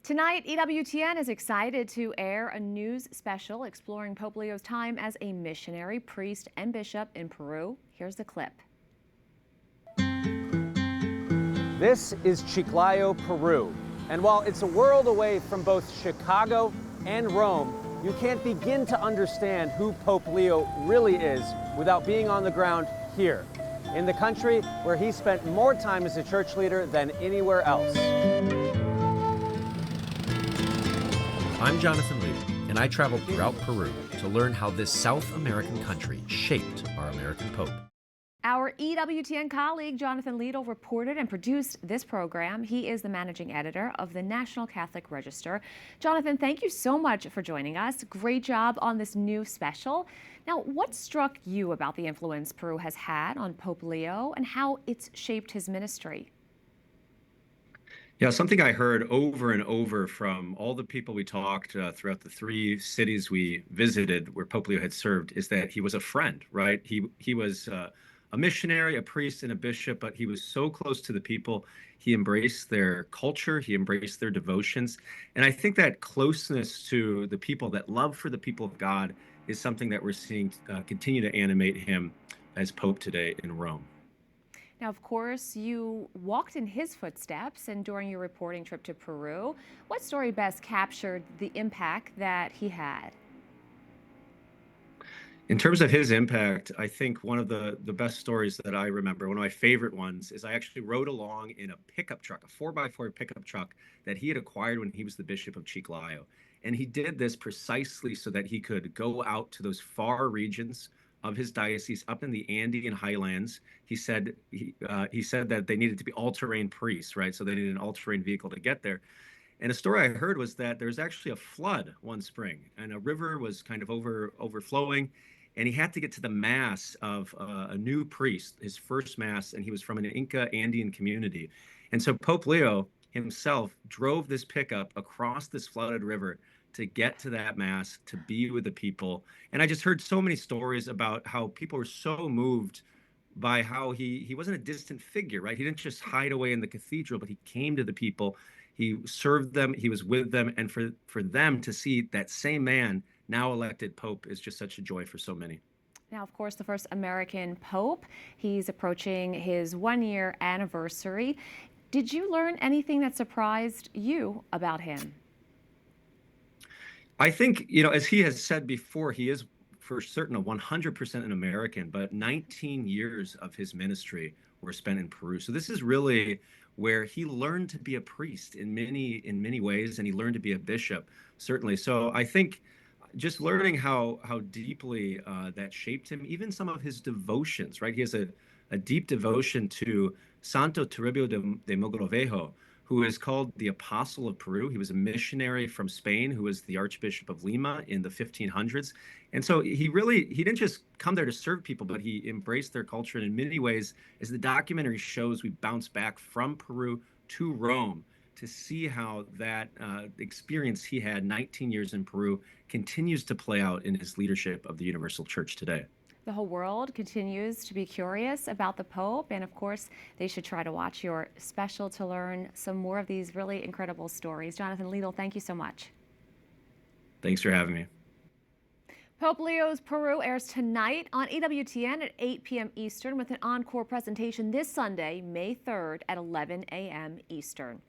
Tonight, EWTN is excited to air a news special exploring Pope Leo's time as a missionary, priest, and bishop in Peru. Here's the clip. This is Chiclayo, Peru. And while it's a world away from both Chicago and Rome, you can't begin to understand who Pope Leo really is without being on the ground here, in the country where he spent more time as a church leader than anywhere else. I'm Jonathan Liedl, and I traveled throughout Peru to learn how this South American country shaped our American Pope. Our EWTN colleague Jonathan Liedl reported and produced this program. He is the managing editor of the National Catholic Register. Jonathan, thank you so much for joining us. Great job on this new special. Now, what struck you about the influence Peru has had on Pope Leo and how it's shaped his ministry? Yeah, something I heard over and over from all the people we talked throughout the three cities we visited where Pope Leo had served is that he was a friend, right? He was a missionary, a priest, and a bishop, but he was so close to the people. He embraced their culture, he embraced their devotions. And I think that closeness to the people, that love for the people of God, is something that we're seeing continue to animate him as Pope today in Rome. Now, of course, you walked in his footsteps, and during your reporting trip to Peru, what story best captured the impact that he had? In terms of his impact, I think one of the best stories that I remember, one of my favorite ones, is I actually rode along in a pickup truck, a 4x4 pickup truck that he had acquired when he was the Bishop of Chiclayo. And he did this precisely so that he could go out to those far regions of his diocese up in the Andean highlands. He said that they needed to be all-terrain priests, right? So they needed an all-terrain vehicle to get there. And a story I heard was that there was actually a flood one spring, and a river was kind of overflowing, and he had to get to the mass of a new priest, his first mass, and he was from an Inca Andean community. And so Pope Leo himself drove this pickup across this flooded river to get to that mass, to be with the people. And I just heard so many stories about how people were so moved by how he wasn't a distant figure, right? He didn't just hide away in the cathedral, but he came to the people. He served them, he was with them, and for them to see that same man now elected Pope is just such a joy for so many. Now, of course, the first American Pope. He's approaching his one-year anniversary. Did you learn anything that surprised you about him? I think, as he has said before, he is for certain a 100% an American, but 19 years of his ministry were spent in Peru. So this is really where he learned to be a priest in many ways, and he learned to be a bishop, certainly. So I think just learning how deeply that shaped him, even some of his devotions, right? He has a deep devotion to Santo Toribio de Mogrovejo, who is called the Apostle of Peru. He was a missionary from Spain who was the Archbishop of Lima in the 1500s. And so he didn't just come there to serve people, but he embraced their culture. And in many ways, as the documentary shows, we bounce back from Peru to Rome to see how that experience he had 19 years in Peru continues to play out in his leadership of the Universal Church today. The whole world continues to be curious about the Pope, and of course, they should try to watch your special to learn some more of these really incredible stories. Jonathan Liedl, thank you so much. Thanks for having me. Pope Leo's Peru airs tonight on EWTN at 8 p.m. Eastern with an encore presentation this Sunday, May 3rd at 11 a.m. Eastern.